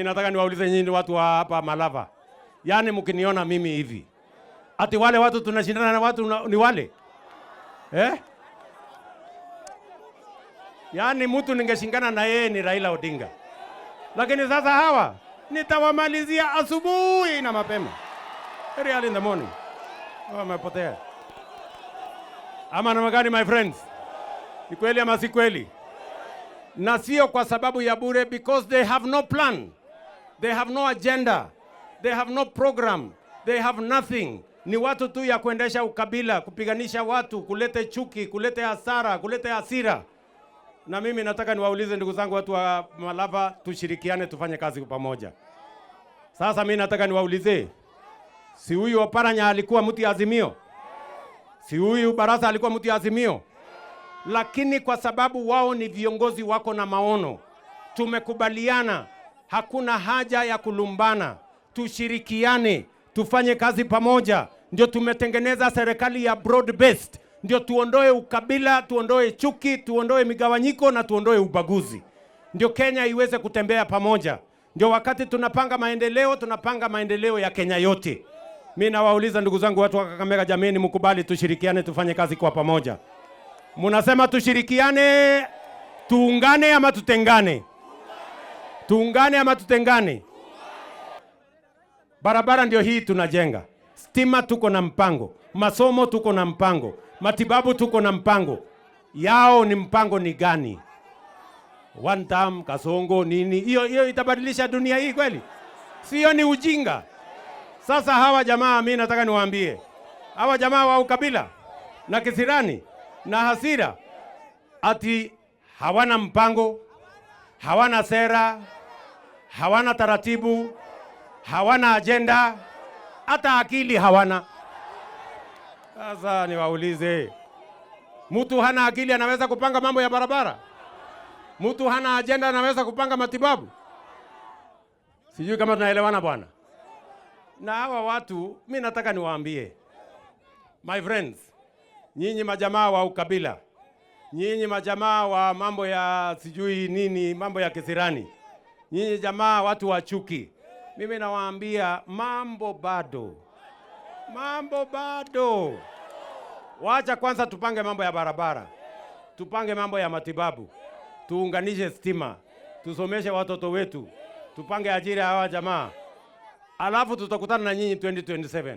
Nataka niwaulize nyinyi watu wa hapa Malava. Yaani mkiniona mimi hivi, ati wale watu tunashindana na watu ni wale? Yaani mtu ningeshingana na yeye ni Raila Odinga. Lakini sasa hawa nitawamalizia asubuhi na mapema. Very early in the morning. Wamepotea. Ama namna gani my friends? Ni kweli ama si kweli? Na sio kwa sababu ya bure, because they have no plan. They have no agenda. They have no program. They have nothing. Ni watu tu ya kuendesha ukabila, kupiganisha watu, kulete chuki, kulete hasara, kulete hasira. Na mimi nataka niwaulize ndugu zangu watu wa Malava, tushirikiane tufanye kazi pamoja. Sasa mimi nataka niwaulize, si huyu Oparanya alikuwa mtu Azimio? Si huyu Barasa alikuwa mtu Azimio? Lakini kwa sababu wao ni viongozi wako na maono, tumekubaliana hakuna haja ya kulumbana, tushirikiane, tufanye kazi pamoja. Ndio tumetengeneza serikali ya broad based, ndio tuondoe ukabila, tuondoe chuki, tuondoe migawanyiko na tuondoe ubaguzi. Ndio Kenya iweze kutembea pamoja. Ndio wakati tunapanga maendeleo ya Kenya yote. Mimi nawauliza ndugu zangu watu wa Kakamega, jameni, mkubali tushirikiane tufanye kazi kwa pamoja. Munasema tushirikiane, tuungane ama tutengane? Tuungane ama tutengane? Barabara ndio hii tunajenga. Stima tuko na mpango. Masomo tuko na mpango. Matibabu tuko na mpango. Yao ni mpango ni gani? One term, kasongo, nini? Hiyo itabadilisha dunia hii kweli? Sio, ni ujinga. Sasa hawa jamaa, mimi nataka niwaambie, hawa jamaa wa ukabila na kisirani na hasira, ati hawana mpango, hawana sera, hawana taratibu, hawana agenda, hata akili hawana. Sasa niwaulize, mtu hana akili anaweza kupanga mambo ya barabara? Mtu hana agenda anaweza kupanga matibabu? Sijui kama tunaelewana bwana. Na hawa watu, mimi nataka niwaambie, my friends, nyinyi majamaa wa ukabila, nyinyi majamaa wa mambo ya sijui nini, mambo ya kisirani, nyinyi jamaa watu wa chuki, mimi nawaambia mambo bado. Wacha kwanza tupange mambo ya barabara, tupange mambo ya matibabu, tuunganishe stima, tusomeshe watoto wetu, tupange ajira hawa jamaa. Alafu tutakutana na nyinyi 2027.